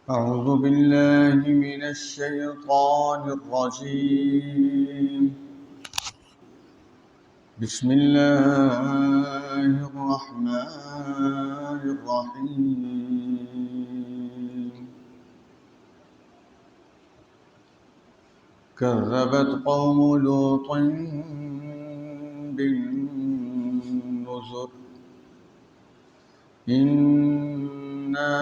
أعوذ بالله من الشيطان الرجيم. بسم الله الرحمن الرحيم. كذبت قوم لوط بالنذر. إنا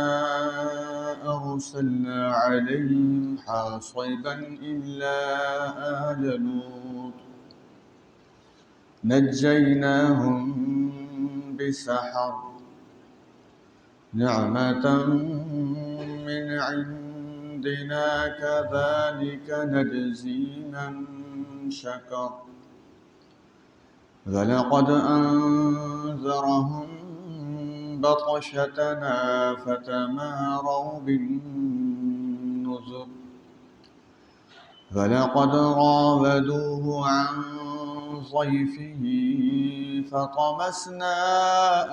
أرسلنا عليهم حاصبا إلا آل لوط نجيناهم بسحر نعمة من عندنا كذلك نجزي من شكر ولقد أنذرهم بطشتنا فتماروا بالنذر ولقد راودوه عن ضيفه فطمسنا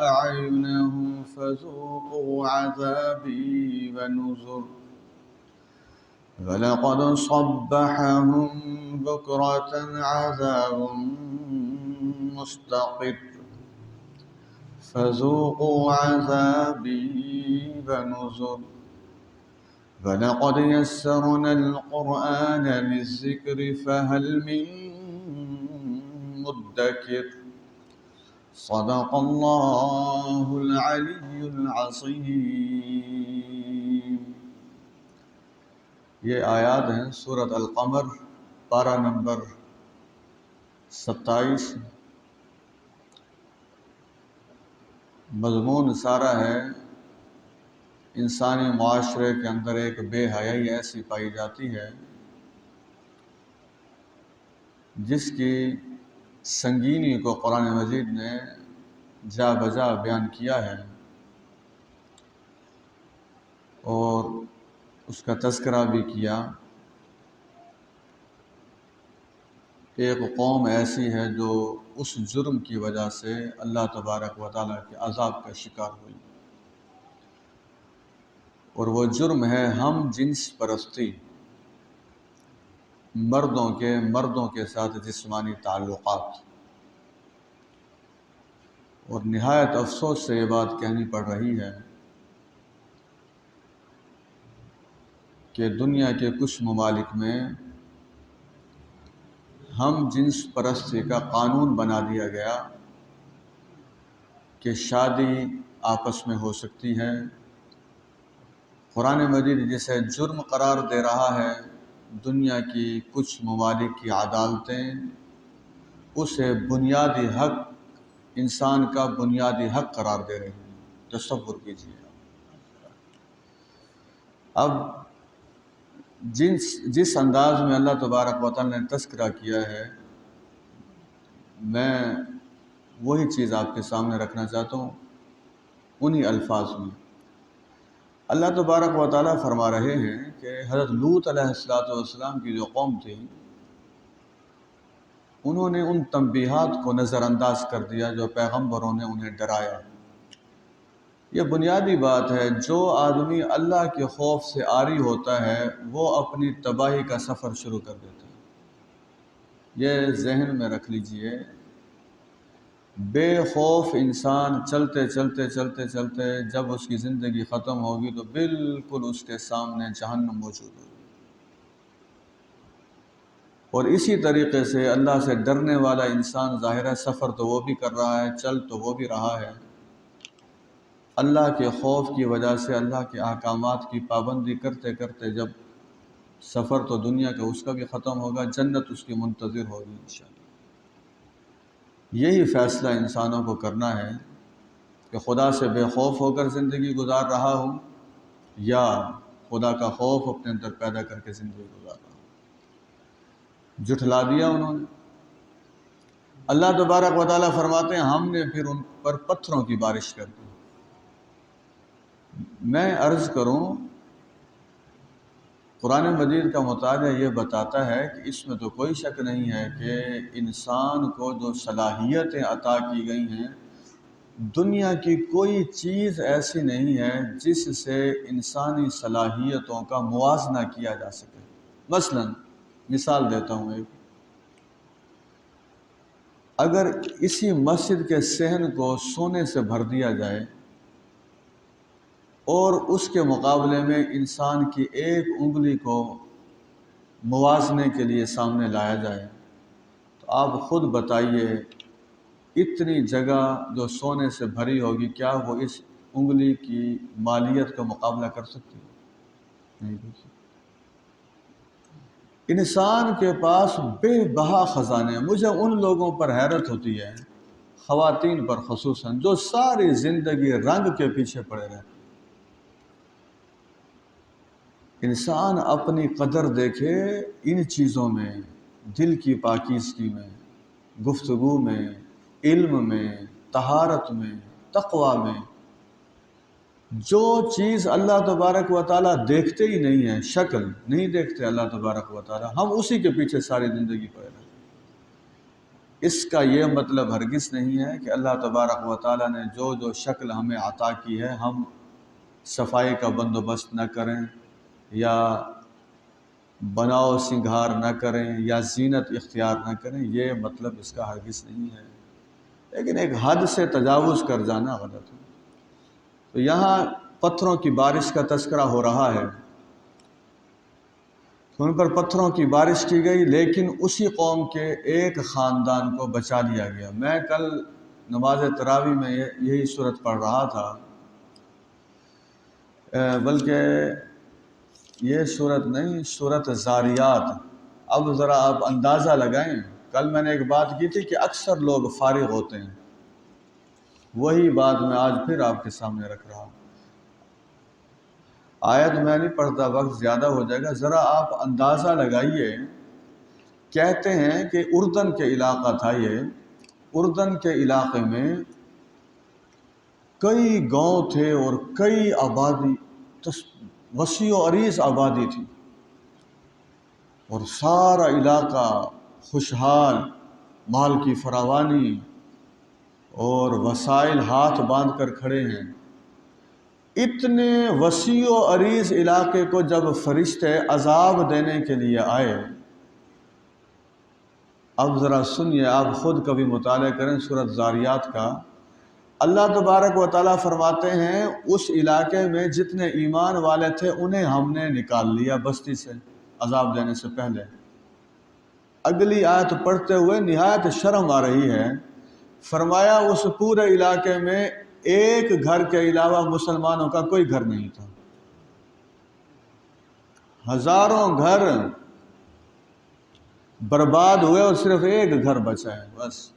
أعينهم فذوقوا عذابي ونذر ولقد صبحهم بكرة عذاب مستقر فذوقوا عذابي ونذر ولقد يسرنا القرآن للذكر فهل من مدكر صدق اللہ العلی العظیم۔ یہ آیات ہیں سورۃ القمر، پارہ نمبر 27۔ مضمون سارا ہے انسانی معاشرے کے اندر ایک بے حیائی ایسی پائی جاتی ہے جس کی سنگینی کو قرآن مجید نے جا بجا بیان کیا ہے، اور اس کا تذکرہ بھی کیا۔ ایک قوم ایسی ہے جو اس جرم کی وجہ سے اللہ تبارک و تعالیٰ کے عذاب کا شکار ہوئی، اور وہ جرم ہے ہم جنس پرستی، مردوں کے ساتھ جسمانی تعلقات۔ اور نہایت افسوس سے یہ بات کہنی پڑ رہی ہے کہ دنیا کے کچھ ممالک میں ہم جنس پرستی کا قانون بنا دیا گیا کہ شادی آپس میں ہو سکتی ہے۔ قرآن مجید جسے جرم قرار دے رہا ہے، دنیا کی کچھ ممالک کی عدالتیں اسے بنیادی حق، انسان کا بنیادی حق قرار دے رہی ہیں۔ تصور کیجیے۔ اب جس انداز میں اللہ تبارک و تعالیٰ نے تذکرہ کیا ہے، میں وہی چیز آپ کے سامنے رکھنا چاہتا ہوں انہی الفاظ میں۔ اللہ تبارک و تعالیٰ فرما رہے ہیں کہ حضرت لوط علیہ السلام کی جو قوم تھی، انہوں نے ان تنبیہات کو نظر انداز کر دیا جو پیغمبروں نے انہیں ڈرایا۔ یہ بنیادی بات ہے، جو آدمی اللہ کے خوف سے عاری ہوتا ہے وہ اپنی تباہی کا سفر شروع کر دیتا ہے۔ یہ ذہن میں رکھ لیجئے، بے خوف انسان چلتے جب اس کی زندگی ختم ہوگی تو بالکل اس کے سامنے جہنم موجود ہوگی۔ اور اسی طریقے سے اللہ سے ڈرنے والا انسان ظاہر ہے سفر تو وہ بھی کر رہا ہے، چل تو وہ بھی رہا ہے، اللہ کے خوف کی وجہ سے اللہ کے احکامات کی پابندی کرتے جب سفر تو دنیا کا اس کا بھی ختم ہوگا، جنت اس کی منتظر ہوگی انشاءاللہ۔ یہی فیصلہ انسانوں کو کرنا ہے کہ خدا سے بے خوف ہو کر زندگی گزار رہا ہوں یا خدا کا خوف اپنے اندر پیدا کر کے زندگی گزار رہا ہوں۔ جھٹلا دیا انہوں نے۔ اللہ تبارک و تعالیٰ فرماتے ہیں ہم نے پھر ان پر پتھروں کی بارش کر دی۔ میں عرض کروں، قرآن مجید کا مطالعہ یہ بتاتا ہے کہ اس میں تو کوئی شک نہیں ہے کہ انسان کو جو صلاحیتیں عطا کی گئی ہیں دنیا کی کوئی چیز ایسی نہیں ہے جس سے انسانی صلاحیتوں کا موازنہ کیا جا سکے۔ مثلا مثال دیتا ہوں ایک، اگر اسی مسجد کے صحن کو سونے سے بھر دیا جائے اور اس کے مقابلے میں انسان کی ایک انگلی کو موازنے کے لیے سامنے لایا جائے، تو آپ خود بتائیے اتنی جگہ جو سونے سے بھری ہوگی، کیا وہ اس انگلی کی مالیت کا مقابلہ کر سکتی ہے؟ نہیں کر سکتی۔ انسان کے پاس بے بہا خزانے ہیں۔ مجھے ان لوگوں پر حیرت ہوتی ہے، خواتین پر خصوصاً، جو ساری زندگی رنگ کے پیچھے پڑے رہتے۔ انسان اپنی قدر دیکھے ان چیزوں میں، دل کی پاکیزگی میں، گفتگو میں، علم میں، طہارت میں، تقوی میں۔ جو چیز اللہ تبارک و تعالیٰ دیکھتے ہی نہیں ہے، شکل نہیں دیکھتے اللہ تبارک و تعالیٰ، ہم اسی کے پیچھے ساری زندگی پڑے رہے۔ اس کا یہ مطلب ہرگز نہیں ہے کہ اللہ تبارک و تعالیٰ نے جو جو شکل ہمیں عطا کی ہے ہم صفائی کا بندوبست نہ کریں، یا بناؤ سنگھار نہ کریں، یا زینت اختیار نہ کریں۔ یہ مطلب اس کا ہرگز نہیں ہے، لیکن ایک حد سے تجاوز کر جانا غلط ہے۔ تو یہاں پتھروں کی بارش کا تذکرہ ہو رہا ہے، تو ان پر پتھروں کی بارش کی گئی، لیکن اسی قوم کے ایک خاندان کو بچا لیا گیا۔ میں کل نماز تراویح میں یہی صورت پڑھ رہا تھا، بلکہ یہ صورت نہیں، صورت زاریات۔ اب ذرا آپ اندازہ لگائیں، کل میں نے ایک بات کی تھی کہ اکثر لوگ فارغ ہوتے ہیں، وہی بات میں آج پھر آپ کے سامنے رکھ رہا ہوں۔ آیت میں نہیں پڑھتا، وقت زیادہ ہو جائے گا، ذرا آپ اندازہ لگائیے۔ کہتے ہیں کہ اردن کے علاقہ تھا یہ، اردن کے علاقے میں کئی گاؤں تھے اور کئی آبادی، وسیع و عریض آبادی تھی، اور سارا علاقہ خوشحال، مال کی فراوانی اور وسائل ہاتھ باندھ کر کھڑے ہیں۔ اتنے وسیع و عریض علاقے کو جب فرشتے عذاب دینے کے لیے آئے، اب ذرا سنیے، آپ خود کبھی مطالعہ کریں سورۃ زاریات کا۔ اللہ تبارک و تعالیٰ فرماتے ہیں اس علاقے میں جتنے ایمان والے تھے انہیں ہم نے نکال لیا بستی سے عذاب دینے سے پہلے۔ اگلی آیت پڑھتے ہوئے نہایت شرم آ رہی ہے، فرمایا اس پورے علاقے میں ایک گھر کے علاوہ مسلمانوں کا کوئی گھر نہیں تھا، ہزاروں گھر برباد ہوئے اور صرف ایک گھر بچا ہے بس۔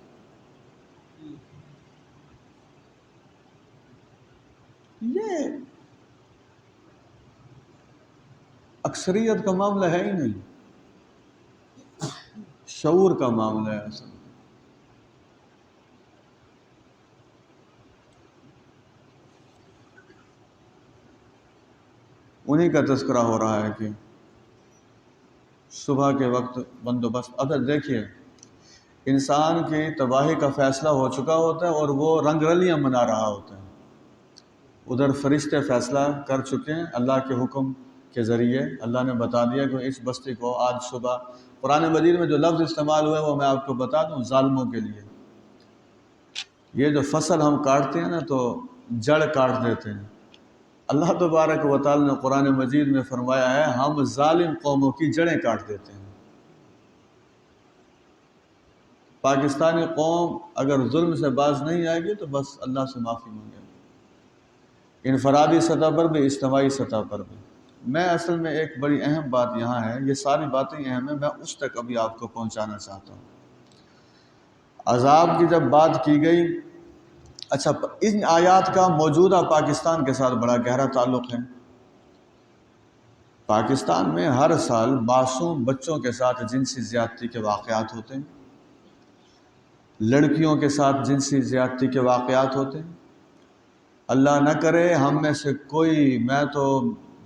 یہ اکثریت کا معاملہ ہے ہی نہیں، شعور کا معاملہ ہے اصل۔ انہی کا تذکرہ ہو رہا ہے کہ صبح کے وقت بندوبست۔ اب دیکھیے، انسان کی تباہی کا فیصلہ ہو چکا ہوتا ہے اور وہ رنگ رلیاں منا رہا ہوتا ہے۔ ادھر فرشتے فیصلہ کر چکے ہیں اللہ کے حکم کے ذریعے، اللہ نے بتا دیا کہ اس بستی کو آج صبح، قرآن مجید میں جو لفظ استعمال ہوئے وہ میں آپ کو بتا دوں، ظالموں کے لیے۔ یہ جو فصل ہم کاٹتے ہیں نا تو جڑ کاٹ دیتے ہیں، اللہ تبارک و تعالی نے قرآن مجید میں فرمایا ہے ہم ظالم قوموں کی جڑیں کاٹ دیتے ہیں۔ پاکستانی قوم اگر ظلم سے باز نہیں آئے گی تو بس اللہ سے معافی مانگے گی، انفرادی سطح پر بھی، اجتماعی سطح پر بھی۔ میں اصل میں ایک بڑی اہم بات یہاں ہے، یہ ساری باتیں اہم ہیں، میں اس تک ابھی آپ کو پہنچانا چاہتا ہوں۔ عذاب کی جب بات کی گئی، اچھا ان آیات کا موجودہ پاکستان کے ساتھ بڑا گہرا تعلق ہے۔ پاکستان میں ہر سال معصوم بچوں کے ساتھ جنسی زیادتی کے واقعات ہوتے ہیں، لڑکیوں کے ساتھ جنسی زیادتی کے واقعات ہوتے ہیں۔ اللہ نہ کرے ہم میں سے کوئی، میں تو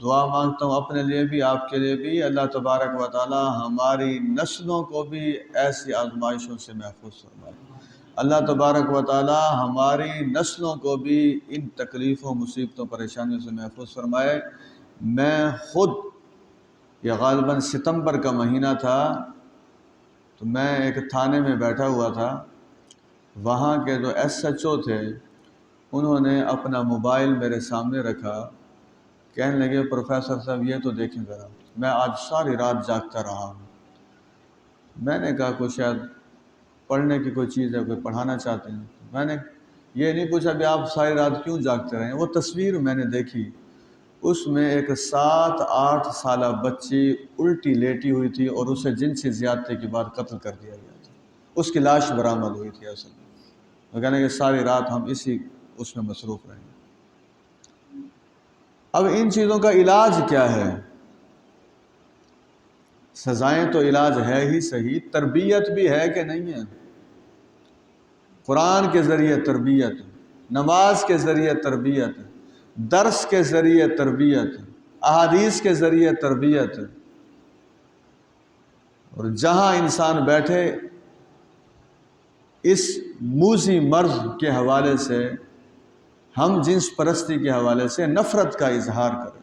دعا مانگتا ہوں اپنے لیے بھی، آپ کے لیے بھی، اللہ تبارک و تعالی ہماری نسلوں کو بھی ایسی آزمائشوں سے محفوظ فرمائے۔ اللہ تبارک و تعالی ہماری نسلوں کو بھی ان تکلیفوں، مصیبتوں، پریشانیوں سے محفوظ فرمائے۔ میں خود، یہ غالباً ستمبر کا مہینہ تھا، تو میں ایک تھانے میں بیٹھا ہوا تھا، وہاں کے جو ایس ایچ او تھے انہوں نے اپنا موبائل میرے سامنے رکھا، کہنے لگے پروفیسر صاحب یہ تو دیکھیں ذرا، میں آج ساری رات جاگتا رہا ہوں۔ میں نے کہا کوئی شاید پڑھنے کی کوئی چیز ہے، کوئی پڑھانا چاہتے ہیں۔ میں نے یہ نہیں پوچھا کہ آپ ساری رات کیوں جاگتے رہے ہیں۔ وہ تصویر میں نے دیکھی، اس میں ایک 7-8 سالہ بچی الٹی لیٹی ہوئی تھی اور اسے جنسی زیادتی کے بعد قتل کر دیا گیا تھا۔ اس کی لاش برآمد ہوئی تھی اصل میں۔ وہ کہنے کہ ساری رات ہم اس میں مصروف رہیں۔ اب ان چیزوں کا علاج کیا ہے؟ سزائیں تو علاج ہے ہی صحیح، تربیت بھی ہے کہ نہیں ہے؟ قرآن کے ذریعے تربیت، نماز کے ذریعے تربیت، درس کے ذریعے تربیت، احادیث کے ذریعے تربیت، اور جہاں انسان بیٹھے اس موذی مرض کے حوالے سے، ہم جنس پرستی کے حوالے سے نفرت کا اظہار کریں۔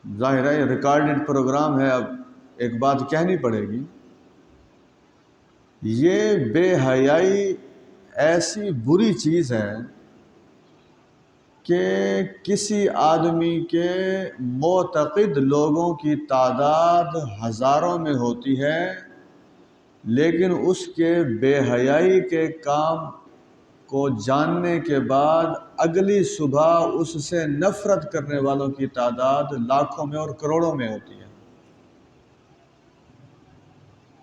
ظاہر ہے یہ ریکارڈڈ پروگرام ہے، اب ایک بات کہنی پڑے گی، یہ بے حیائی ایسی بری چیز ہے کہ کسی آدمی کے معتقد لوگوں کی تعداد ہزاروں میں ہوتی ہے، لیکن اس کے بے حیائی کے کام کو جاننے کے بعد اگلی صبح اس سے نفرت کرنے والوں کی تعداد لاکھوں میں اور کروڑوں میں ہوتی ہے۔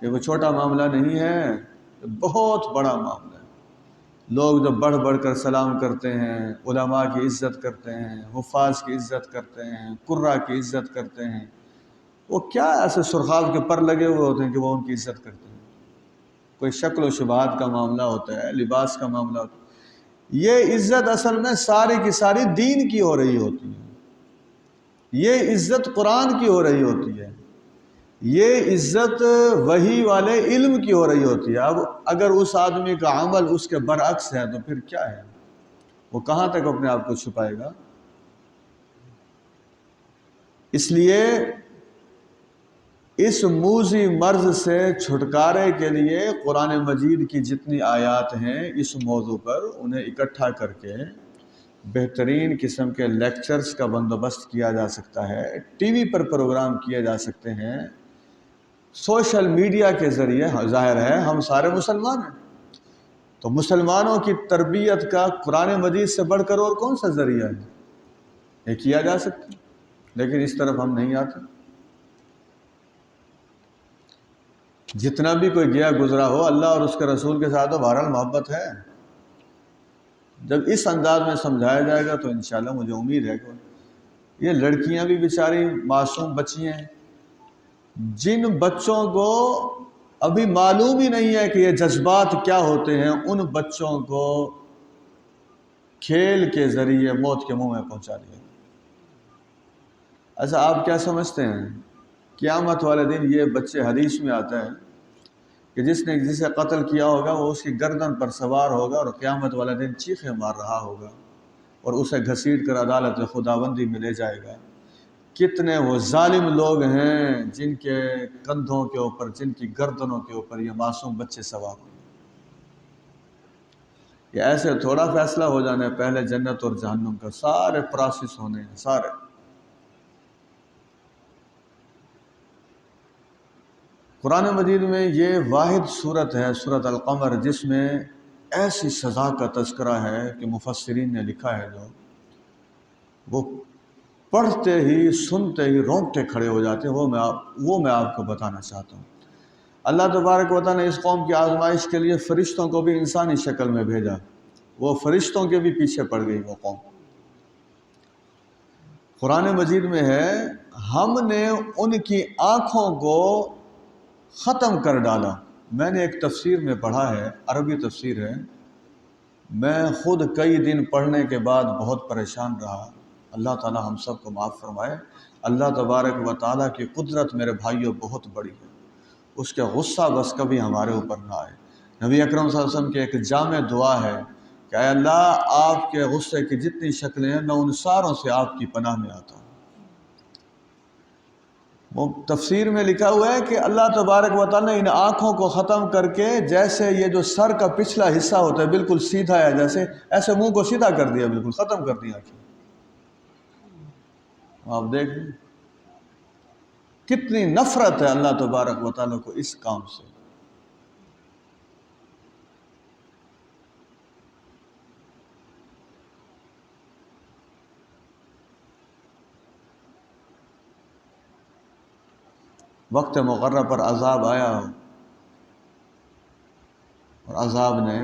یہ کوئی چھوٹا معاملہ نہیں ہے، یہ بہت بڑا معاملہ ہے۔ لوگ جو بڑھ بڑھ کر سلام کرتے ہیں، علماء کی عزت کرتے ہیں، حفاظ کی عزت کرتے ہیں، قراء کی عزت کرتے ہیں، وہ کیا ایسے سرخاب کے پر لگے ہوئے ہوتے ہیں کہ وہ ان کی عزت کرتے ہیں؟ کوئی شکل و شبہات کا معاملہ ہوتا ہے، لباس کا معاملہ ہوتا ہے۔ یہ عزت اصل میں ساری کی ساری دین کی ہو رہی ہوتی ہے، یہ عزت قرآن کی ہو رہی ہوتی ہے، یہ عزت وحی والے علم کی ہو رہی ہوتی ہے۔ اب اگر اس آدمی کا عمل اس کے برعکس ہے تو پھر کیا ہے؟ وہ کہاں تک اپنے آپ کو چھپائے گا؟ اس لیے اس موذی مرض سے چھٹکارے کے لیے قرآن مجید کی جتنی آیات ہیں اس موضوع پر، انہیں اکٹھا کر کے بہترین قسم کے لیکچرز کا بندوبست کیا جا سکتا ہے، ٹی وی پر پروگرام کیے جا سکتے ہیں، سوشل میڈیا کے ذریعے۔ ظاہر ہے ہم سارے مسلمان ہیں، تو مسلمانوں کی تربیت کا قرآن مجید سے بڑھ کر اور کون سا ذریعہ ہے؟ یہ کیا جا سکتا ہے، لیکن اس طرف ہم نہیں آتے۔ جتنا بھی کوئی گیا گزرا ہو، اللہ اور اس کے رسول کے ساتھ تو بہرحال محبت ہے۔ جب اس انداز میں سمجھایا جائے گا تو انشاءاللہ مجھے امید ہے کہ یہ لڑکیاں بھی بیچاری معصوم بچیاں ہیں، جن بچوں کو ابھی معلوم ہی نہیں ہے کہ یہ جذبات کیا ہوتے ہیں، ان بچوں کو کھیل کے ذریعے موت کے منہ میں پہنچا دیا۔ ایسا آپ کیا سمجھتے ہیں؟ قیامت والے دن یہ بچے، حدیث میں آتا ہے کہ جس نے جسے قتل کیا ہوگا وہ اس کی گردن پر سوار ہوگا اور قیامت والے دن چیخیں مار رہا ہوگا اور اسے گھسیٹ کر عدالت خداوندی میں لے جائے گا۔ کتنے وہ ظالم لوگ ہیں جن کے کندھوں کے اوپر، جن کی گردنوں کے اوپر یہ معصوم بچے سوار ہوں۔ یہ ایسے تھوڑا فیصلہ ہو جانا ہے، پہلے جنت اور جہنم کا سارے پروسیس ہونے ہیں، سارے۔ قرآن مجید میں یہ واحد صورت ہے، سورۃ القمر، جس میں ایسی سزا کا تذکرہ ہے کہ مفسرین نے لکھا ہے، جو وہ پڑھتے ہی سنتے ہی رونگٹے کھڑے ہو جاتے ہیں، وہ میں آپ کو بتانا چاہتا ہوں۔ اللہ تبارک و تعالیٰ نے اس قوم کی آزمائش کے لیے فرشتوں کو بھی انسانی شکل میں بھیجا، وہ فرشتوں کے بھی پیچھے پڑ گئی وہ قوم۔ قرآن مجید میں ہے ہم نے ان کی آنکھوں کو ختم کر ڈالا۔ میں نے ایک تفسیر میں پڑھا ہے، عربی تفسیر ہے، میں خود کئی دن پڑھنے کے بعد بہت پریشان رہا۔ اللہ تعالی ہم سب کو معاف فرمائے۔ اللہ تبارک و تعالیٰ کی قدرت میرے بھائیوں بہت بڑی ہے۔ اس کے غصہ بس کبھی ہمارے اوپر نہ آئے۔ نبی اکرم صلی اللہ علیہ وسلم کی ایک جامع دعا ہے کہ اے اللہ آپ کے غصے کی جتنی شکلیں ہیں میں ان ساروں سے آپ کی پناہ میں آتا ہوں۔ وہ تفسیر میں لکھا ہوا ہے کہ اللہ تبارک و تعالیٰ نے ان آنکھوں کو ختم کر کے، جیسے یہ جو سر کا پچھلا حصہ ہوتا ہے بالکل سیدھا ہے، جیسے ایسے منہ کو سیدھا کر دیا، بالکل ختم کر دیا آنکھیں۔ آپ دیکھ لیں کتنی نفرت ہے اللہ تبارک و تعالیٰ کو اس کام سے۔ وقت مقرر پر عذاب آیا اور عذاب نے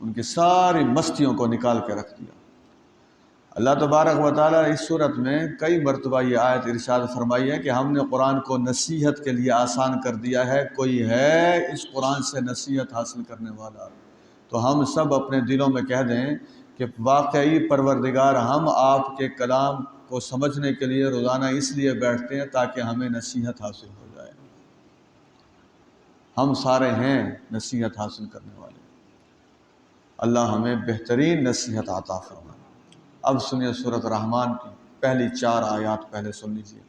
ان کی ساری مستیوں کو نکال کے رکھ دیا۔ اللہ تبارک و تعالیٰ اس صورت میں کئی مرتبہ یہ آیت ارشاد فرمائی ہے کہ ہم نے قرآن کو نصیحت کے لیے آسان کر دیا ہے، کوئی ہے اس قرآن سے نصیحت حاصل کرنے والا؟ تو ہم سب اپنے دلوں میں کہہ دیں کہ واقعی پروردگار ہم آپ کے کلام کو سمجھنے کے لیے روزانہ اس لیے بیٹھتے ہیں تاکہ ہمیں نصیحت حاصل ہو جائے۔ ہم سارے ہیں نصیحت حاصل کرنے والے، اللہ ہمیں بہترین نصیحت عطا فرمائے۔ اب سنیے سورۃ رحمان کی پہلی 4 آیات پہلے سن لیجیے۔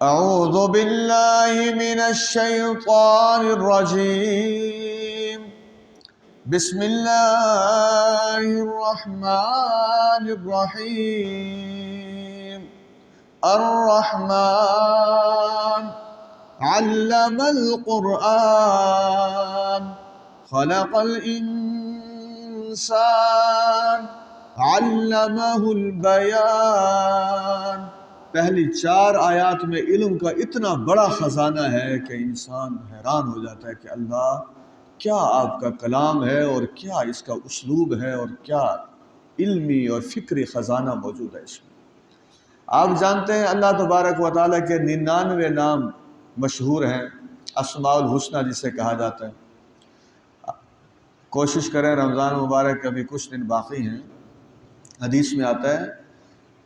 اعوذ باللہ من الشیطان الرجیم، بسم اللہ الرحمن الرحیم۔ الرحمن علم القرآن خلق الانسان علمہ البیان۔ پہلی 4 آیات میں علم کا اتنا بڑا خزانہ ہے کہ انسان حیران ہو جاتا ہے کہ اللہ کیا آپ کا کلام ہے اور کیا اس کا اسلوب ہے اور کیا علمی اور فکری خزانہ موجود ہے اس میں۔ آپ جانتے ہیں اللہ تبارک و تعالیٰ کے 99 نام مشہور ہیں، اسماء الحسنہ جسے کہا جاتا ہے۔ کوشش کریں، رمضان مبارک کے ابھی کچھ دن باقی ہیں، حدیث میں آتا ہے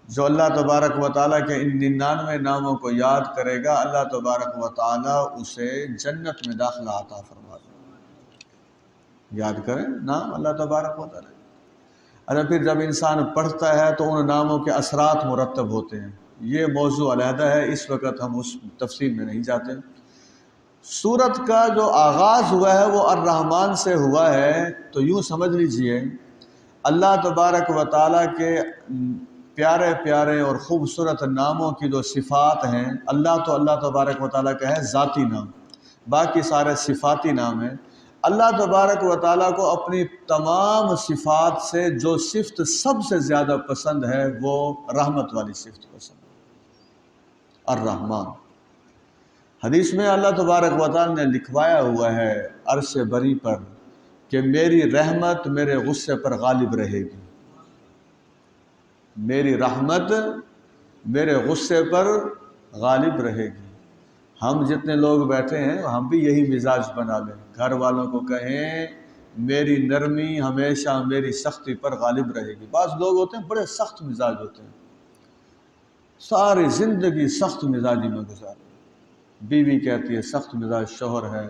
جو اللہ تبارک و تعالیٰ کے ان 99 ناموں کو یاد کرے گا اللہ تبارک و تعالیٰ اسے جنت میں داخلہ عطا فرما دے۔ یاد کریں نام اللہ تبارک و تعالیٰ۔ اچھا، پھر جب انسان پڑھتا ہے تو ان ناموں کے اثرات مرتب ہوتے ہیں، یہ موضوع علیحدہ ہے، اس وقت ہم اس تفصیل میں نہیں جاتے۔ سورت کا جو آغاز ہوا ہے وہ الرحمن سے ہوا ہے، تو یوں سمجھ لیجئے اللہ تبارک و تعالیٰ کے پیارے پیارے اور خوبصورت ناموں کی جو صفات ہیں، اللہ تو اللہ تبارک و تعالیٰ کا ہے ذاتی نام، باقی سارے صفاتی نام ہیں۔ اللہ تبارک و تعالیٰ کو اپنی تمام صفات سے جو صفت سب سے زیادہ پسند ہے وہ رحمت والی صفت پسند ہے، الرحمن۔ حدیث میں اللہ تبارک و تعالیٰ نے لکھوایا ہوا ہے عرش بری پر کہ میری رحمت میرے غصے پر غالب رہے گی، میری رحمت میرے غصے پر غالب رہے گی۔ ہم جتنے لوگ بیٹھے ہیں ہم بھی یہی مزاج بنا لیں، گھر والوں کو کہیں میری نرمی ہمیشہ میری سختی پر غالب رہے گی۔ بعض لوگ ہوتے ہیں بڑے سخت مزاج ہوتے ہیں، ساری زندگی سخت مزاجی میں گزارے۔ بیوی کہتی ہے سخت مزاج شوہر ہے،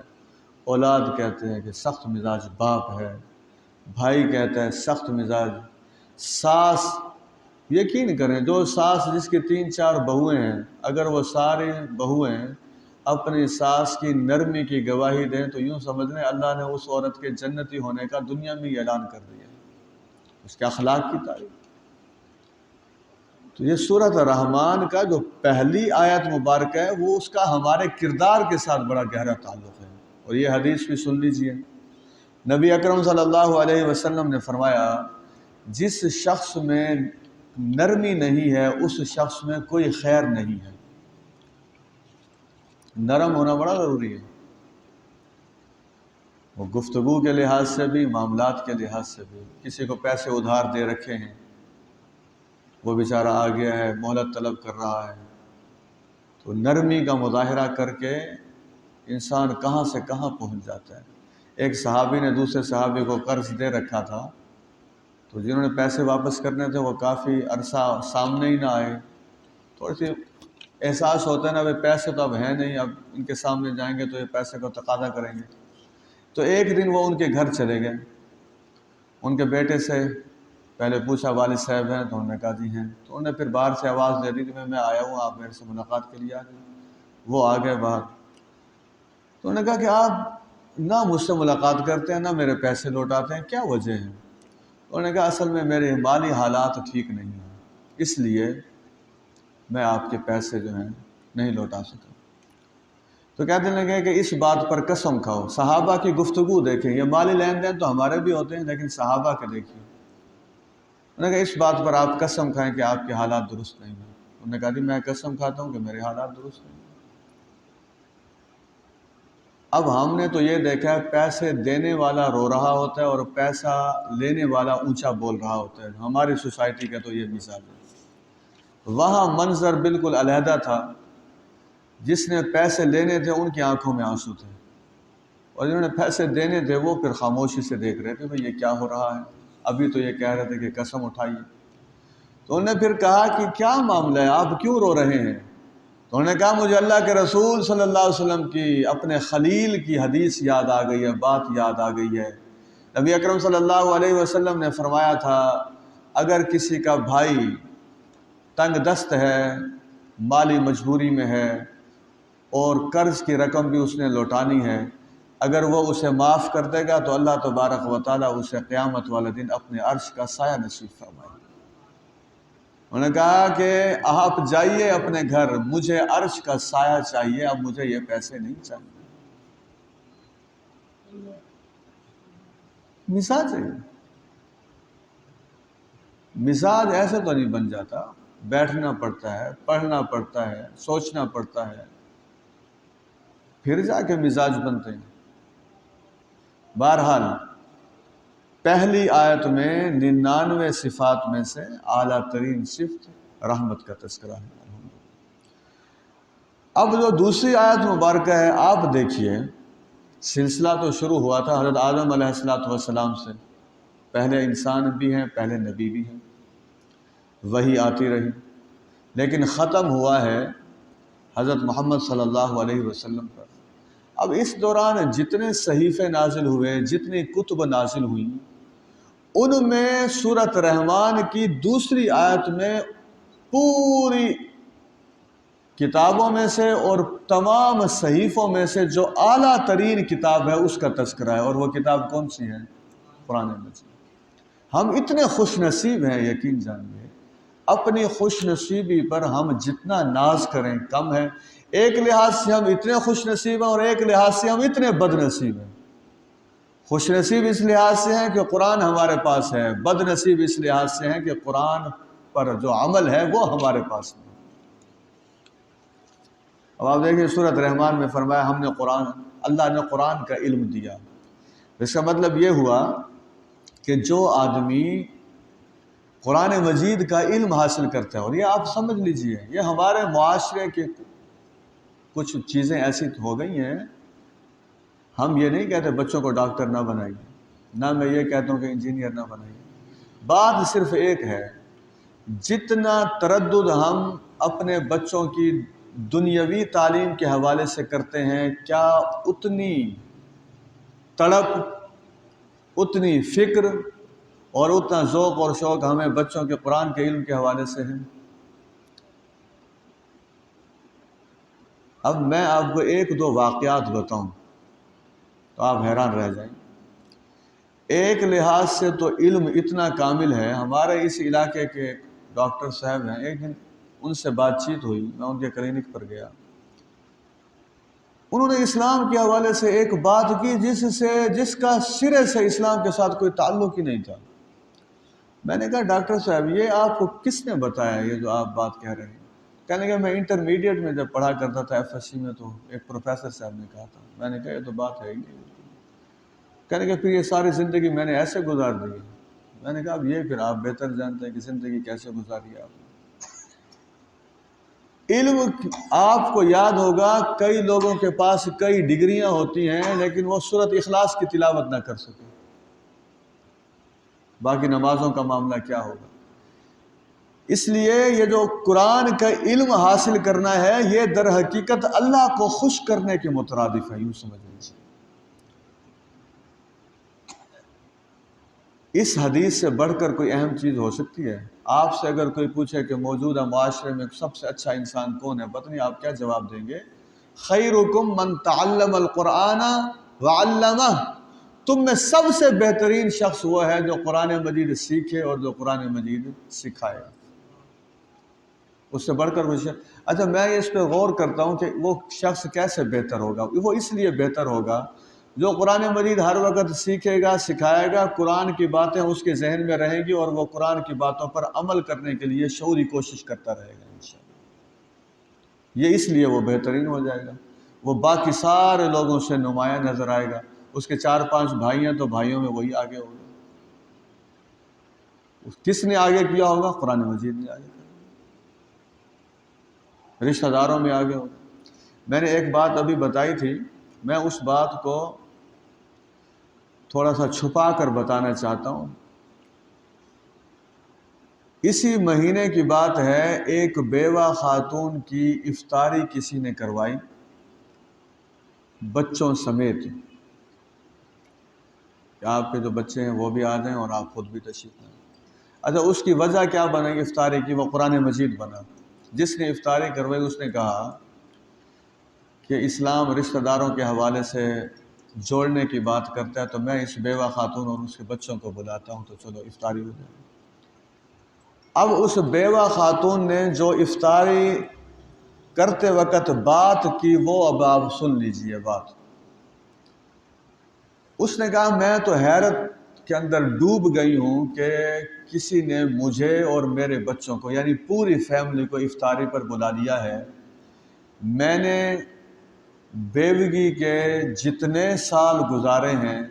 اولاد کہتے ہیں کہ سخت مزاج باپ ہے، بھائی کہتا ہے سخت مزاج، ساس، یقین کریں جو ساس جس کی 3-4 بہویں ہیں، اگر وہ ساری بہویں اپنی ساس کی نرمی کی گواہی دیں تو یوں سمجھ لیں اللہ نے اس عورت کے جنتی ہونے کا دنیا میں اعلان کر دیا، اس کے اخلاق کی تعریف۔ تو یہ سورۃ الرحمن کا جو پہلی آیت مبارکہ ہے وہ اس کا ہمارے کردار کے ساتھ بڑا گہرا تعلق ہے، اور یہ حدیث بھی سن لیجئے۔ نبی اکرم صلی اللہ علیہ وسلم نے فرمایا جس شخص میں نرمی نہیں ہے اس شخص میں کوئی خیر نہیں ہے۔ نرم ہونا بڑا ضروری ہے، وہ گفتگو کے لحاظ سے بھی، معاملات کے لحاظ سے بھی۔ کسی کو پیسے ادھار دے رکھے ہیں، وہ بیچارہ آ گیا ہے مہلت طلب کر رہا ہے، تو نرمی کا مظاہرہ کر کے انسان کہاں سے کہاں پہنچ جاتا ہے۔ ایک صحابی نے دوسرے صحابی کو قرض دے رکھا تھا، تو جنہوں نے پیسے واپس کرنے تھے وہ کافی عرصہ سامنے ہی نہ آئے، تھوڑی سی احساس ہوتا ہے نا بھائی پیسے تو اب ہیں نہیں، اب ان کے سامنے جائیں گے تو یہ پیسے کو تقاضا کریں گے. تو ایک دن وہ ان کے گھر چلے گئے. ان کے بیٹے سے پہلے پوچھا والد صاحب ہیں؟ تو انہوں نے کہا جی ہیں. تو انہوں نے پھر باہر سے آواز دے دی کہ میں آیا ہوں، آپ میرے سے ملاقات کے لیے آ گئے. وہ آ گئے باہر. تو انہوں نے کہا کہ آپ نہ مجھ سے ملاقات کرتے ہیں نہ میرے پیسے لوٹاتے ہیں، کیا وجہ ہے؟ انہوں نے کہا اصل میں میرے مالی حالات ٹھیک نہیں ہیں، اس لیے میں آپ کے پیسے جو ہیں نہیں لوٹا سکا. تو کہتے لگے کہ اس بات پر قسم کھاؤ. صحابہ کی گفتگو دیکھیں، یہ مالی لین دین تو ہمارے بھی ہوتے ہیں لیکن صحابہ کے دیکھیں. انہوں نے کہا اس بات پر آپ قسم کھائیں کہ آپ کے حالات درست نہیں ہیں. انہوں نے کہا جی میں قسم کھاتا ہوں کہ میرے حالات درست نہیں ہیں. اب ہم نے تو یہ دیکھا ہے پیسے دینے والا رو رہا ہوتا ہے اور پیسہ لینے والا اونچا بول رہا ہوتا ہے. ہماری سوسائٹی کا تو یہ مثال ہے. وہاں منظر بالکل علیحدہ تھا. جس نے پیسے لینے تھے ان کی آنکھوں میں آنسو تھے، اور جنہوں نے پیسے دینے تھے وہ پھر خاموشی سے دیکھ رہے تھے بھئی یہ کیا ہو رہا ہے. ابھی تو یہ کہہ رہے تھے کہ قسم اٹھائیے. تو انہوں نے پھر کہا کہ کیا معاملہ ہے، آپ کیوں رو رہے ہیں؟ تو انہوں نے کہا مجھے اللہ کے رسول صلی اللہ علیہ وسلم کی اپنے خلیل کی حدیث یاد آ گئی ہے، بات یاد آ گئی ہے. نبی اکرم صلی اللہ علیہ وسلم نے فرمایا تھا اگر کسی کا بھائی تنگ دست ہے، مالی مجبوری میں ہے اور قرض کی رقم بھی اس نے لوٹانی ہے، اگر وہ اسے معاف کر دے گا تو اللہ تبارک و تعالیٰ اسے قیامت والے دن اپنے عرش کا سایہ نصیب فرمائے گا. انہوں نے کہا کہ آپ جائیے اپنے گھر، مجھے عرش کا سایہ چاہیے، اب مجھے یہ پیسے نہیں چاہیے. مزاج ہے، مزاج ایسے تو نہیں بن جاتا. بیٹھنا پڑتا ہے، پڑھنا پڑتا ہے، سوچنا پڑتا ہے، پھر جا کے مزاج بنتے ہیں. بہرحال پہلی آیت میں 99 صفات میں سے اعلیٰ ترین صفت رحمت کا تذکرہ ہے. اب جو دوسری آیت مبارکہ ہے آپ دیکھیے، سلسلہ تو شروع ہوا تھا حضرت آدم علیہ السلام سے. پہلے انسان بھی ہیں، پہلے نبی بھی ہیں، وحی آتی رہی، لیکن ختم ہوا ہے حضرت محمد صلی اللہ علیہ وسلم پر. اب اس دوران جتنے صحیفے نازل ہوئے، جتنی کتب نازل ہوئیں، ان میں سورۃ رحمان کی دوسری آیت میں پوری کتابوں میں سے اور تمام صحیفوں میں سے جو اعلیٰ ترین کتاب ہے اس کا تذکرہ ہے. اور وہ کتاب کون سی ہے؟ قرآن مجید. ہم اتنے خوش نصیب ہیں، یقین جانیے اپنی خوش نصیبی پر ہم جتنا ناز کریں کم ہے. ایک لحاظ سے ہم اتنے خوش نصیب ہیں اور ایک لحاظ سے ہم اتنے بد نصیب ہیں. خوش نصیب اس لحاظ سے ہیں کہ قرآن ہمارے پاس ہے، بد نصیب اس لحاظ سے ہیں کہ قرآن پر جو عمل ہے وہ ہمارے پاس نہیں. اب آپ دیکھیں سورۃ رحمان میں فرمایا ہم نے اللہ نے قرآن کا علم دیا. اس کا مطلب یہ ہوا کہ جو آدمی قرآن مجید کا علم حاصل کرتا ہے، اور یہ آپ سمجھ لیجئے یہ ہمارے معاشرے کے کچھ چیزیں ایسی ہو گئی ہیں. ہم یہ نہیں کہتے بچوں کو ڈاکٹر نہ بنائیے، نہ میں یہ کہتا ہوں کہ انجینئر نہ بنائیے. بات صرف ایک ہے، جتنا تردد ہم اپنے بچوں کی دنیاوی تعلیم کے حوالے سے کرتے ہیں، کیا اتنی تڑپ، اتنی فکر اور اتنا ذوق اور شوق ہمیں بچوں کے قرآن کے علم کے حوالے سے ہے؟ اب میں آپ کو ایک دو واقعات بتاؤں تو آپ حیران رہ جائیں. ایک لحاظ سے تو علم اتنا کامل ہے. ہمارے اس علاقے کے ڈاکٹر صاحب ہیں، ایک دن ان سے بات چیت ہوئی، میں ان کے کلینک پر گیا. انہوں نے اسلام کے حوالے سے ایک بات کی جس کا سرے سے اسلام کے ساتھ کوئی تعلق ہی نہیں تھا. میں نے کہا ڈاکٹر صاحب یہ آپ کو کس نے بتایا یہ جو آپ بات کہہ رہے ہیں؟ کہنے کہ میں انٹرمیڈیٹ میں جب پڑھا کرتا تھا FSC میں تو ایک پروفیسر صاحب نے کہا تھا. میں نے کہا یہ تو بات ہے ہی نہیں. کہنے کہ پھر یہ ساری زندگی میں نے ایسے گزار دی. میں نے کہا اب یہ پھر آپ بہتر جانتے ہیں کہ زندگی کیسے گزاری آپ نے. علم آپ کو یاد ہوگا کئی لوگوں کے پاس کئی ڈگریاں ہوتی ہیں لیکن وہ سورۃ اخلاص کی تلاوت نہ کر سکے. باقی نمازوں کا معاملہ کیا ہوگا؟ اس لیے یہ جو قرآن کا علم حاصل کرنا ہے یہ در حقیقت اللہ کو خوش کرنے کے مترادف ہے، یوں سمجھ لیجیے۔ اس حدیث سے بڑھ کر کوئی اہم چیز ہو سکتی ہے؟ آپ سے اگر کوئی پوچھے کہ موجودہ معاشرے میں سب سے اچھا انسان کون ہے، پتہ نہیں آپ کیا جواب دیں گے؟ خیرکم من تعلم القرآن وعلمہ، تم میں سب سے بہترین شخص وہ ہے جو قرآن مجید سیکھے اور جو قرآن مجید سکھائے۔ اس سے بڑھ کر کچھ؟ اچھا، میں اس پہ غور کرتا ہوں کہ وہ شخص کیسے بہتر ہوگا؟ وہ اس لیے بہتر ہوگا جو قرآن مجید ہر وقت سیکھے گا، سکھائے گا، قرآن کی باتیں اس کے ذہن میں رہیں گی اور وہ قرآن کی باتوں پر عمل کرنے کے لیے شعوری کوشش کرتا رہے گا انشاءاللہ۔ یہ اس لیے وہ بہترین ہو جائے گا، وہ باقی سارے لوگوں سے نمایاں نظر آئے گا۔ اس کے 4-5 بھائی ہیں تو بھائیوں میں وہی آگے ہوگا۔ کس نے آگے کیا ہوگا؟ قرآن مجید نے آگے کیا، رشتہ داروں میں آگے ہوگا۔ میں نے ایک بات ابھی بتائی تھی، میں اس بات کو تھوڑا سا چھپا کر بتانا چاہتا ہوں۔ اسی مہینے کی بات ہے، ایک بیوہ خاتون کی افطاری کسی نے کروائی بچوں سمیت، کہ آپ کے جو بچے ہیں وہ بھی آ جائیں اور آپ خود بھی تشریف لائیں۔ اچھا، اس کی وجہ کیا بنائی افطاری کی؟ وہ قرآن مجید بنا۔ جس نے افطاری کروائی اس نے کہا کہ اسلام رشتہ داروں کے حوالے سے جوڑنے کی بات کرتا ہے، تو میں اس بیوہ خاتون اور اس کے بچوں کو بلاتا ہوں، تو چلو افطاری ہو جائے۔ اب اس بیوہ خاتون نے جو افطاری کرتے وقت بات کی وہ اب آپ سن لیجئے بات۔ اس نے کہا میں تو حیرت کے اندر ڈوب گئی ہوں کہ کسی نے مجھے اور میرے بچوں کو، یعنی پوری فیملی کو افطاری پر بلا لیا ہے۔ میں نے بیوگی کے جتنے سال گزارے ہیں،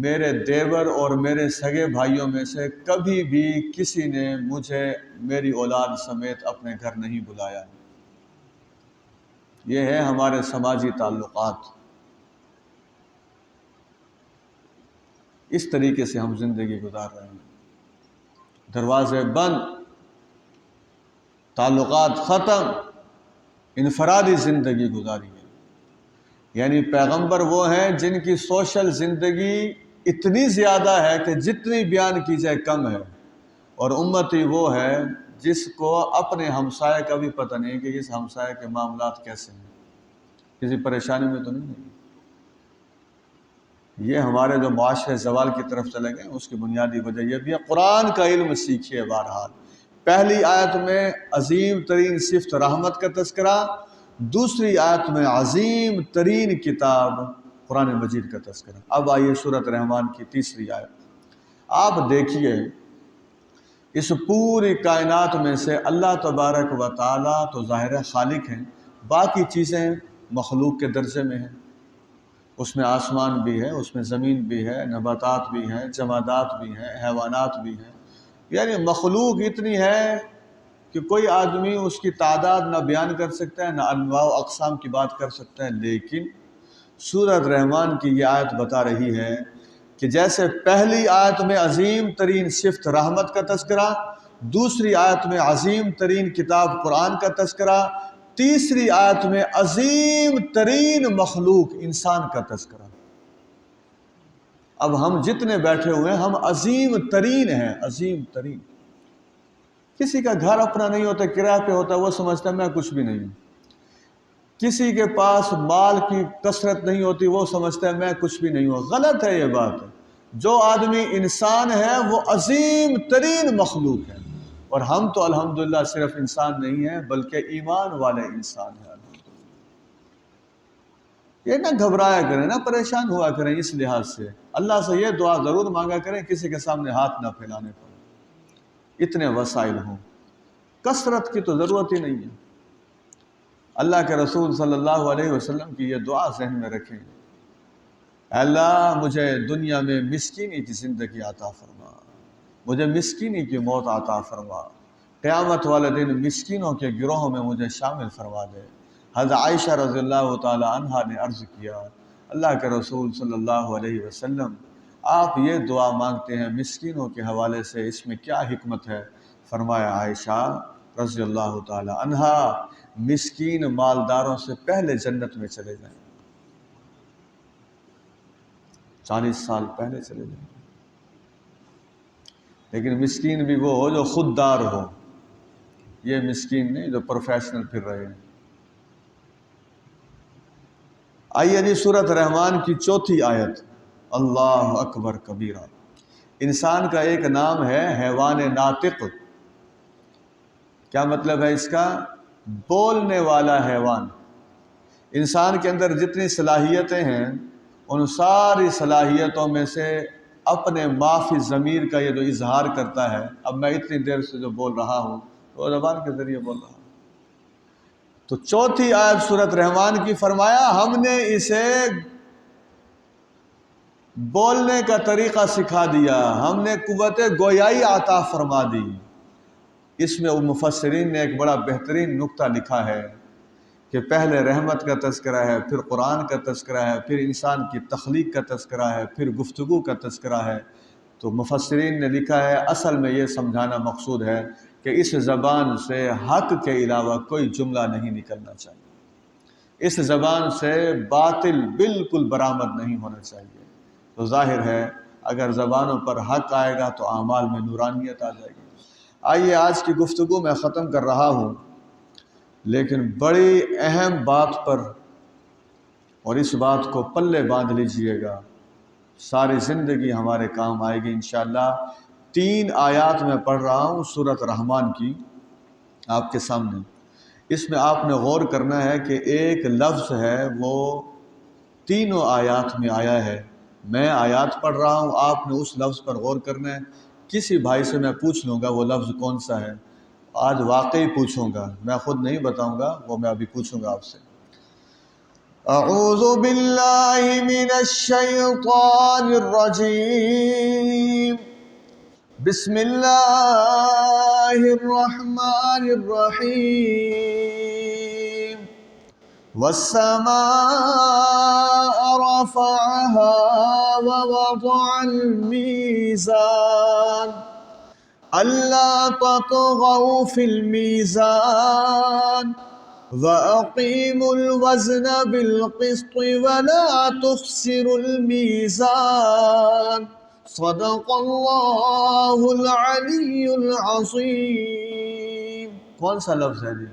میرے دیور اور میرے سگے بھائیوں میں سے کبھی بھی کسی نے مجھے میری اولاد سمیت اپنے گھر نہیں بلایا۔ یہ ہے ہمارے سماجی تعلقات، اس طریقے سے ہم زندگی گزار رہے ہیں۔ دروازے بند، تعلقات ختم، انفرادی زندگی گزاری ہے۔ یعنی پیغمبر وہ ہیں جن کی سوشل زندگی اتنی زیادہ ہے کہ جتنی بیان کی جائے کم ہے، اور امتی وہ ہے جس کو اپنے ہمسائے کا بھی پتہ نہیں کہ اس ہمسائے کے معاملات کیسے ہیں، کسی پریشانی میں تو نہیں ہے۔ یہ ہمارے جو معاشرے زوال کی طرف چلے گئے اس کی بنیادی وجہ یہ بھی ہے۔ قرآن کا علم سیکھیے۔ بہرحال پہلی آیت میں عظیم ترین صفت رحمت کا تذکرہ، دوسری آیت میں عظیم ترین کتاب قرآن مجید کا تذکرہ۔ اب آئیے سورۃ رحمان کی تیسری آیت۔ آپ دیکھیے، اس پوری کائنات میں سے اللہ تبارک و تعالیٰ تو ظاہر خالق ہیں، باقی چیزیں مخلوق کے درجے میں ہیں۔ اس میں آسمان بھی ہے، اس میں زمین بھی ہے، نباتات بھی ہیں، جمادات بھی ہیں، حیوانات بھی ہیں۔ یعنی مخلوق اتنی ہے کہ کوئی آدمی اس کی تعداد نہ بیان کر سکتا ہے، نہ انواع و اقسام کی بات کر سکتا ہے۔ لیکن سورۃ رحمان کی یہ آیت بتا رہی ہے کہ جیسے پہلی آیت میں عظیم ترین صفت رحمت کا تذکرہ، دوسری آیت میں عظیم ترین کتاب قرآن کا تذکرہ، تیسری آیت میں عظیم ترین مخلوق انسان کا تذکرہ۔ اب ہم جتنے بیٹھے ہوئے ہیں ہم عظیم ترین ہیں، عظیم ترین۔ کسی کا گھر اپنا نہیں ہوتا، کرایہ پہ ہوتا، وہ سمجھتا ہے میں کچھ بھی نہیں ہوں۔ کسی کے پاس مال کی کثرت نہیں ہوتی، وہ سمجھتا ہے میں کچھ بھی نہیں ہوں۔ غلط ہے یہ بات۔ جو آدمی انسان ہے وہ عظیم ترین مخلوق ہے، اور ہم تو الحمدللہ صرف انسان نہیں ہیں بلکہ ایمان والے انسان ہیں۔ یہ نہ گھبرایا کریں، نہ پریشان ہوا کریں۔ اس لحاظ سے اللہ سے یہ دعا ضرور مانگا کریں کسی کے سامنے ہاتھ نہ پھیلانے پر، اتنے وسائل ہوں۔ کثرت کی تو ضرورت ہی نہیں ہے۔ اللہ کے رسول صلی اللہ علیہ وسلم کی یہ دعا ذہن میں رکھیں، اللہ مجھے دنیا میں مسکینی کی زندگی عطا فرما، مجھے مسکینی کی موت عطا فرما، قیامت والے دن مسکینوں کے گروہوں میں مجھے شامل فرما دے۔ حضرت عائشہ رضی اللہ تعالی عنہا نے عرض کیا، اللہ کے رسول صلی اللہ علیہ وسلم آپ یہ دعا مانگتے ہیں مسکینوں کے حوالے سے، اس میں کیا حکمت ہے؟ فرمایا عائشہ رضی اللہ تعالی عنہا، مسکین مالداروں سے پہلے جنت میں چلے جائیں، 40 سال پہلے چلے جائیں، لیکن مسکین بھی وہ ہو جو خوددار ہو، یہ مسکین نہیں جو پروفیشنل پھر رہے ہیں۔ آئیے جی سورۃ رحمان کی 4 آیت، اللہ اکبر کبیرہ۔ انسان کا ایک نام ہے حیوان ناطق، کیا مطلب ہے اس کا؟ بولنے والا حیوان۔ انسان کے اندر جتنی صلاحیتیں ہیں ان ساری صلاحیتوں میں سے اپنے معافی ضمیر کا یہ جو اظہار کرتا ہے، اب میں اتنی دیر سے جو بول رہا ہوں وہ زبان کے ذریعے بول رہا ہوں۔ تو 4 آیت سورۃ رحمان کی فرمایا ہم نے اسے بولنے کا طریقہ سکھا دیا، ہم نے قوت گویائی عطا فرما دی۔ اس میں مفسرین نے ایک بڑا بہترین نقطہ لکھا ہے کہ پہلے رحمت کا تذکرہ ہے، پھر قرآن کا تذکرہ ہے، پھر انسان کی تخلیق کا تذکرہ ہے، پھر گفتگو کا تذکرہ ہے۔ تو مفسرین نے لکھا ہے اصل میں یہ سمجھانا مقصود ہے کہ اس زبان سے حق کے علاوہ کوئی جملہ نہیں نکلنا چاہیے، اس زبان سے باطل بالکل برآمد نہیں ہونا چاہیے۔ تو ظاہر ہے اگر زبانوں پر حق آئے گا تو اعمال میں نورانیت آ جائے گی۔ آئیے آج کی گفتگو میں ختم کر رہا ہوں، لیکن بڑی اہم بات پر، اور اس بات کو پلے باندھ لیجئے گا، ساری زندگی ہمارے کام آئے گی انشاءاللہ۔ 3 آیات میں پڑھ رہا ہوں سورۃ رحمان کی آپ کے سامنے۔ اس میں آپ نے غور کرنا ہے کہ ایک لفظ ہے وہ تینوں آیات میں آیا ہے۔ میں آیات پڑھ رہا ہوں، آپ نے اس لفظ پر غور کرنا ہے۔ کسی بھائی سے میں پوچھ لوں گا وہ لفظ کون سا ہے، آج واقعی پوچھوں گا، میں خود نہیں بتاؤں گا، وہ میں ابھی پوچھوں گا آپ سے۔ اعوذ باللہ من الشیطان الرجیم، بسم اللہ الرحمن الرحیم، والسماء رفعها ووضع الميزان ألا تطغوا في الميزان وأقيموا الوزن بالقسط ولا تخسروا الميزان صدق الله العلي العظيم۔ کون سا لفظ ہے جی؟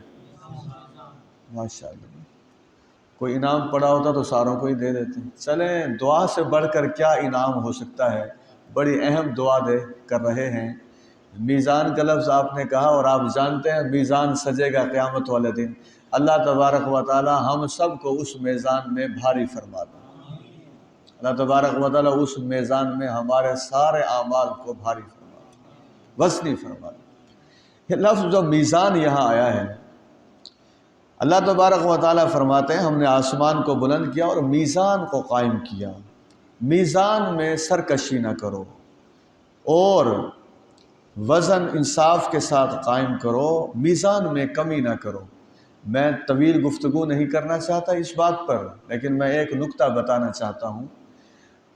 ماشاءاللہ، کوئی انعام پڑا ہوتا تو ساروں کو ہی دے دیتے۔ چلیں، دعا سے بڑھ کر کیا انعام ہو سکتا ہے؟ بڑی اہم دعا کر رہے ہیں۔ میزان کا لفظ آپ نے کہا، اور آپ جانتے ہیں میزان سجے گا قیامت والے دن۔ اللہ تبارک و تعالی ہم سب کو اس میزان میں بھاری فرما دے۔ اللہ تبارک و تعالی اس میزان میں ہمارے سارے اعمال کو بھاری فرما دے، وزنی فرما دے۔ یہ لفظ جو میزان یہاں آیا ہے، اللہ تبارک و تعالیٰ فرماتے ہیں ہم نے آسمان کو بلند کیا اور میزان کو قائم کیا۔ میزان میں سرکشی نہ کرو اور وزن انصاف کے ساتھ قائم کرو، میزان میں کمی نہ کرو۔ میں طویل گفتگو نہیں کرنا چاہتا اس بات پر، لیکن میں ایک نکتہ بتانا چاہتا ہوں۔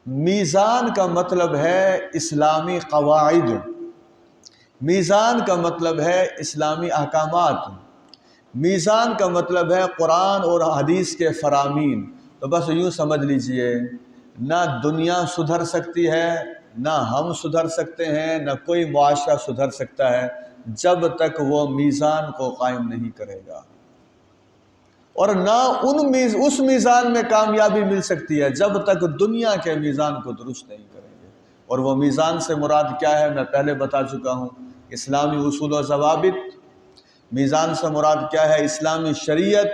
میزان کا مطلب ہے اسلامی قواعد، میزان کا مطلب ہے اسلامی احکامات، میزان کا مطلب ہے قرآن اور حدیث کے فرامین۔ تو بس یوں سمجھ لیجئے، نہ دنیا سدھر سکتی ہے، نہ ہم سدھر سکتے ہیں، نہ کوئی معاشرہ سدھر سکتا ہے جب تک وہ میزان کو قائم نہیں کرے گا، اور نہ اس میزان میں کامیابی مل سکتی ہے جب تک دنیا کے میزان کو درست نہیں کریں گے۔ اور وہ میزان سے مراد کیا ہے میں پہلے بتا چکا ہوں، اسلامی اصول و ضوابط۔ میزان سے مراد کیا ہے؟ اسلامی شریعت۔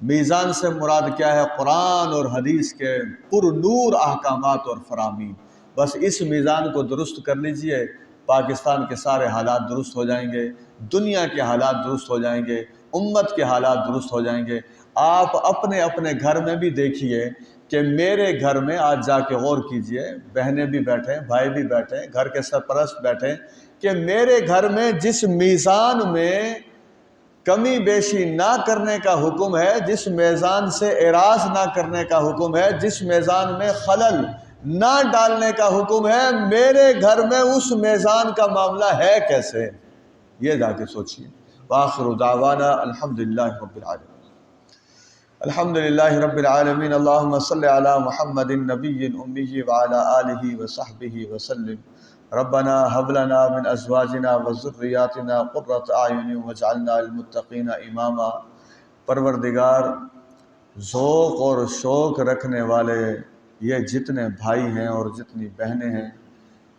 میزان سے مراد کیا ہے؟ قرآن اور حدیث کے پر نور احکامات اور فرامین۔ بس اس میزان کو درست کر لیجئے، پاکستان کے سارے حالات درست ہو جائیں گے، دنیا کے حالات درست ہو جائیں گے، امت کے حالات درست ہو جائیں گے۔ آپ اپنے اپنے گھر میں بھی دیکھیے کہ میرے گھر میں آج جا کے غور کیجئے، بہنیں بھی بیٹھیں، بھائی بھی بیٹھیں، گھر کے سرپرست بیٹھیں، کہ میرے گھر میں جس میزان میں کمی بیشی نہ کرنے کا حکم ہے، جس میزان سے اعراض نہ کرنے کا حکم ہے، جس میزان میں خلل نہ ڈالنے کا حکم ہے، میرے گھر میں اس میزان کا معاملہ ہے کیسے؟ یہ جا کے سوچیے۔ وآخر دعوانا الحمدللہ رب العالمین۔ الحمدللہ رب العالمین۔ اللہم صلی علی محمد نبی امی وعلی آلہ وصحبہ وسلم۔ ربنا هب لنا من ازواجنا وذریاتنا قرۃ اعین واجعلنا للمتقین اماما۔ پروردگار، ذوق اور شوق رکھنے والے یہ جتنے بھائی ہیں اور جتنی بہنیں ہیں،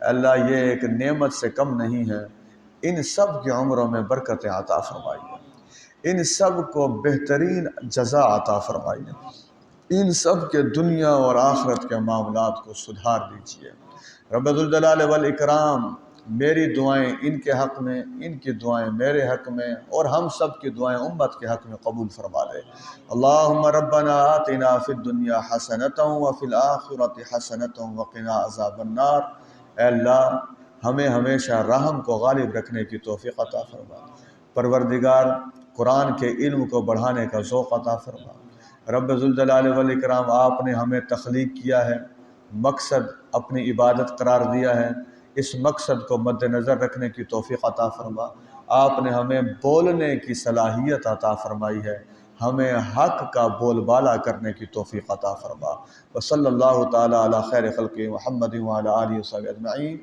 اللہ یہ ایک نعمت سے کم نہیں ہے، ان سب کی عمروں میں برکت عطا فرمائیے، ان سب کو بہترین جزا عطا فرمائیے، ان سب کے دنیا اور آخرت کے معاملات کو سدھار دیجیے۔ رب ذوالجلال والاکرام، میری دعائیں ان کے حق میں، ان کی دعائیں میرے حق میں، اور ہم سب کی دعائیں امت کے حق میں قبول فرما لے۔ اللہم ربنا آتنا فی الدنیا حسنۃ وفی الآخرۃ حسنۃ وقنا عذاب النار۔ اے اللہ، ہمیں ہمیشہ رحم کو غالب رکھنے کی توفیق عطا فرما۔ پروردگار، قرآن کے علم کو بڑھانے کا ذوق عطا فرما۔ رب ذوالجلال والاکرام، آپ نے ہمیں تخلیق کیا ہے، مقصد اپنی عبادت قرار دیا ہے، اس مقصد کو مد نظر رکھنے کی توفیق عطا فرما۔ آپ نے ہمیں بولنے کی صلاحیت عطا فرمائی ہے، ہمیں حق کا بول بالا کرنے کی توفیق عطا فرما۔ وصلی اللہ تعالی علی خیر خلق محمد وعلی آلہ وصحبہ اجمعین۔